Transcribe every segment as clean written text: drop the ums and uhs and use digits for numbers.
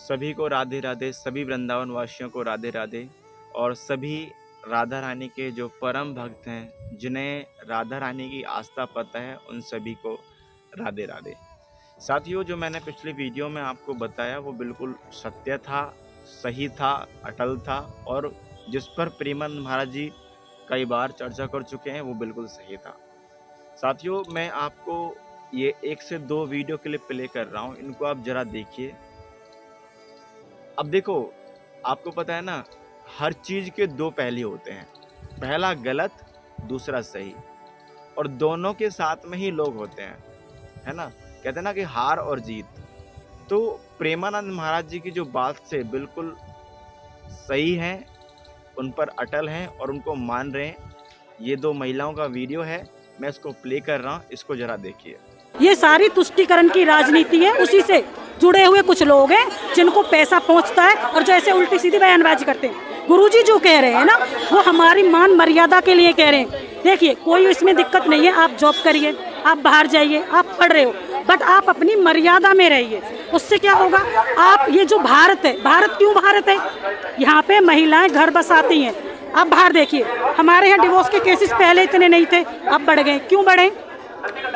सभी को राधे राधे, सभी वृंदावन वासियों को राधे राधे और सभी राधा रानी के जो परम भक्त हैं, जिन्हें राधा रानी की आस्था पता है, उन सभी को राधे राधे। साथियों, जो मैंने पिछली वीडियो में आपको बताया वो बिल्कुल सत्य था, सही था, अटल था और जिस पर प्रेमानंद महाराज जी कई बार चर्चा कर चुके हैं वो बिल्कुल सही था। साथियों, मैं आपको ये 1 से 2 वीडियो क्लिप प्ले कर रहा हूँ, इनको आप जरा देखिए। अब देखो, आपको पता है ना, हर चीज के 2 पहलू होते हैं, पहला गलत, दूसरा सही, और दोनों के साथ में ही लोग होते हैं, है ना। कहते हैं ना कि हार और जीत। तो प्रेमानंद महाराज जी की जो बात से बिल्कुल सही है, उन पर अटल हैं और उनको मान रहे हैं। ये 2 महिलाओं का वीडियो है, मैं इसको प्ले कर रहा हूँ, इसको जरा देखिए। ये सारी तुष्टीकरण की राजनीति है, उसी से जुड़े हुए कुछ लोग हैं जिनको पैसा पहुंचता है और जो ऐसे उल्टी सीधी बयानबाजी करते हैं। गुरुजी जो कह रहे हैं ना, वो हमारी मान मर्यादा के लिए कह रहे हैं। देखिए, कोई इसमें दिक्कत नहीं है, आप जॉब करिए, आप बाहर जाइए, आप पढ़ रहे हो, बट आप अपनी मर्यादा में रहिए। उससे क्या होगा, आप ये जो भारत है, भारत क्यों भारत है, यहाँ पे महिलाएं घर बसाती हैं। आप बाहर देखिए, हमारे यहाँ डिवोर्स के केसेस पहले इतने नहीं थे, अब बढ़ गए। क्यों बढ़े?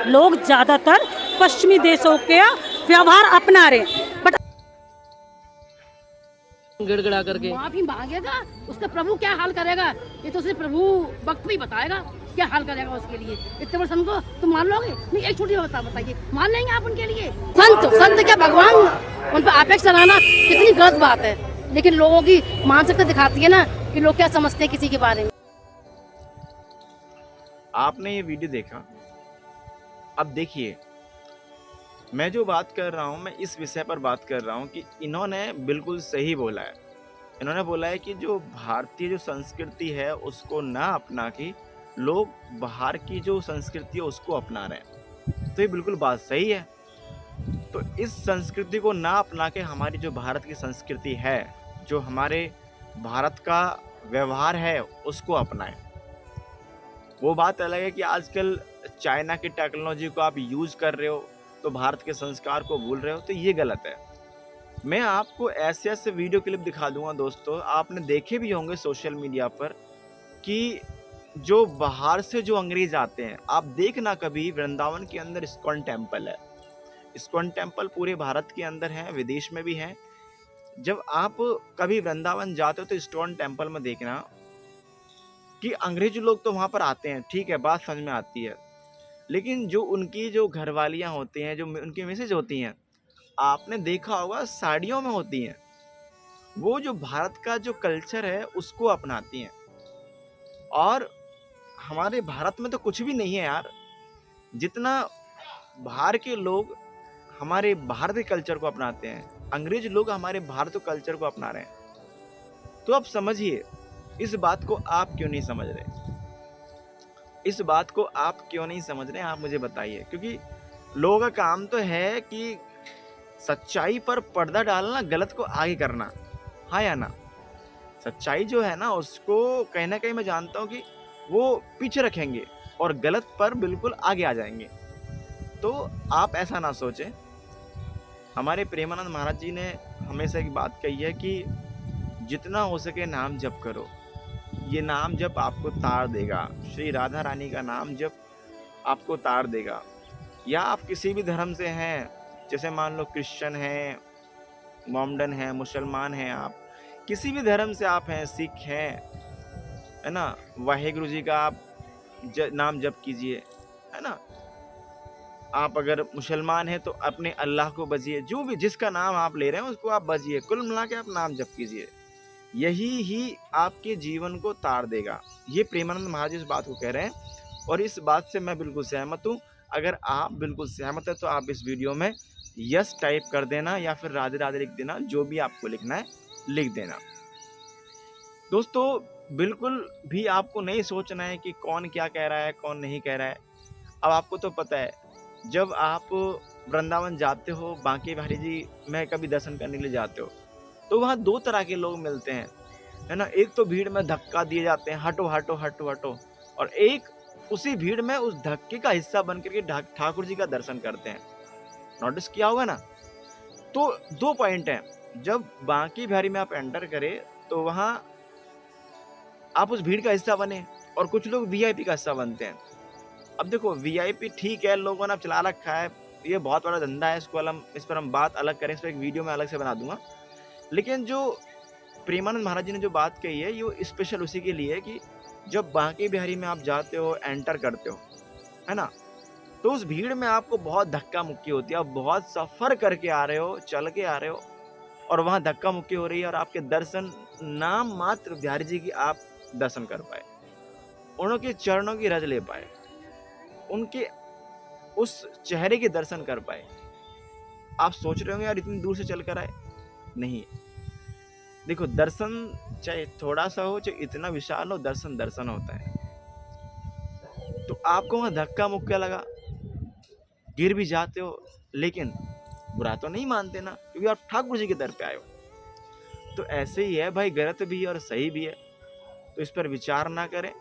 लोग ज्यादातर पश्चिमी देशों के व्यवहार अपना रहे, बट गिड़गिड़ा करके माफी मांगेगा, उसका प्रभु क्या हाल करेगा, ये तो सिर्फ प्रभु वक्त में ही बताएगा क्या हाल करेगा उसके लिए। इतने बड़े संत को तुम मान लोगे? नहीं, एक छोटी बात बताइए, मान लेंगे आप उनके लिए? संत क्या भगवान, उन पर आपेक्ष चलाना कितनी गलत बात है। लेकिन लोगों की मानसिकता दिखाती है ना कि लोग क्या समझते हैं किसी के बारे में। आपने ये वीडियो देखा, अब देखिए, मैं जो बात कर रहा हूँ, मैं इस विषय पर बात कर रहा हूँ कि इन्होंने बिल्कुल सही बोला है। इन्होंने बोला है कि जो भारतीय जो संस्कृति है उसको ना अपना के लोग बाहर की जो संस्कृति है उसको अपना रहे हैं, तो ये बिल्कुल बात सही है। तो इस संस्कृति को ना अपना के हमारी जो भारत की संस्कृति है, जो हमारे भारत का व्यवहार है, उसको अपनाएं। वो बात अलग है कि आजकल चाइना की टेक्नोलॉजी को आप यूज कर रहे हो तो भारत के संस्कार को भूल रहे हो, तो ये गलत है। मैं आपको ऐसे ऐसे वीडियो क्लिप दिखा दूंगा दोस्तों, आपने देखे भी होंगे सोशल मीडिया पर, कि जो बाहर से जो अंग्रेज आते हैं, आप देखना कभी वृंदावन के अंदर इस्कॉन टेम्पल है। इस्कॉन टेम्पल पूरे भारत के अंदर है, विदेश में भी है। जब आप कभी वृंदावन जाते हो तो इस्कॉन टेम्पल में देखना कि अंग्रेज लोग तो वहां पर आते हैं, ठीक है, बात समझ में आती है, लेकिन जो उनकी जो घरवालियां होती हैं, जो उनकी मिसेज होती हैं, आपने देखा होगा साड़ियों में होती हैं। वो जो भारत का जो कल्चर है उसको अपनाती हैं। और हमारे भारत में तो कुछ भी नहीं है यार, जितना बाहर के लोग हमारे भारत के कल्चर को अपनाते हैं, अंग्रेज लोग हमारे भारत के कल्चर को अपना रहे हैं। तो अब समझिए, इस बात को आप क्यों नहीं समझ रहे? इस बात को आप क्यों नहीं समझ रहे, आप मुझे बताइए। क्योंकि लोगों का काम तो है कि सच्चाई पर पर्दा डालना, गलत को आगे करना, हाँ या ना। सच्चाई जो है ना उसको कहीं ना कहीं मैं जानता हूँ कि वो पीछे रखेंगे और गलत पर बिल्कुल आगे आ जाएंगे। तो आप ऐसा ना सोचें। हमारे प्रेमानंद महाराज जी ने हमेशा एक बात कही है कि जितना हो सके नाम जप करो, ये नाम जप आपको तार देगा। श्री राधा रानी का नाम जप आपको तार देगा। या आप किसी भी धर्म से हैं, जैसे मान लो क्रिश्चियन हैं, मोमडन हैं, मुसलमान हैं, आप किसी भी धर्म से आप हैं, सिख हैं, है ना, वाहेगुरु जी का आप नाम जप कीजिए, है ना। आप अगर मुसलमान हैं तो अपने अल्लाह को बजिए, जो भी जिसका नाम आप ले रहे हैं उसको आप बजिए, कुल मिला के आप नाम जप कीजिए, यही ही आपके जीवन को तार देगा। ये प्रेमानंद महाराज इस बात को कह रहे हैं और इस बात से मैं बिल्कुल सहमत हूँ। अगर आप बिल्कुल सहमत है तो आप इस वीडियो में यस टाइप कर देना या फिर राधे राधे लिख देना, जो भी आपको लिखना है लिख देना। दोस्तों, बिल्कुल भी आपको नहीं सोचना है कि कौन क्या कह रहा है, कौन नहीं कह रहा है। अब आपको तो पता है, जब आप वृंदावन जाते हो, बांके बिहारी जी में कभी दर्शन करने के लिए जाते हो, तो वहाँ 2 तरह के लोग मिलते हैं, है ना। एक तो भीड़ में धक्का दिए जाते हैं, हटो हटो हटो हटो, और एक उसी भीड़ में उस धक्के का हिस्सा बन करके ठाकुर जी का दर्शन करते हैं। नोटिस किया होगा ना। तो 2 पॉइंट हैं, जब बांके बिहारी में आप एंटर करें तो वहाँ आप उस भीड़ का हिस्सा बने, और कुछ लोग वीआईपी का हिस्सा बनते हैं। अब देखो वीआईपी ठीक है, लोगों ने अब चला रखा है, ये बहुत बड़ा धंधा है, इस पर हम बात अलग करें, इस पर एक वीडियो मैं अलग से बना दूंगा। लेकिन जो प्रेमानंद महाराज जी ने जो बात कही है, ये स्पेशल उसी के लिए है कि जब बांके बिहारी में आप जाते हो, एंटर करते हो, है ना, तो उस भीड़ में आपको बहुत धक्का मुक्की होती है। आप बहुत सफर करके आ रहे हो, चल के आ रहे हो, और वहां धक्का मुक्की हो रही है, और आपके दर्शन नाम मात्र बिहारी जी की आप दर्शन कर पाए, उनके चरणों की रज ले पाए, उनके उस चेहरे के दर्शन कर पाए। आप सोच रहे होंगे यार इतनी दूर से चल कर आए, नहीं, देखो दर्शन चाहे थोड़ा सा हो चाहे इतना विशाल हो, दर्शन दर्शन होता है। तो आपको वहां धक्का मुक्का लगा, गिर भी जाते हो, लेकिन बुरा तो नहीं मानते ना, क्योंकि आप ठाकुर जी के दर पे आए हो। तो ऐसे ही है भाई, गलत भी है और सही भी है, तो इस पर विचार ना करें।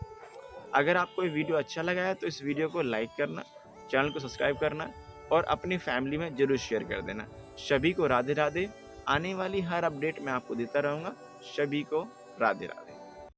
अगर आपको ये वीडियो अच्छा लगा है तो इस वीडियो को लाइक करना, चैनल को सब्सक्राइब करना, और अपनी फैमिली में जरूर शेयर कर देना। सभी को राधे राधे। आने वाली हर अपडेट मैं आपको देता रहूँगा। सभी को राधे राधे।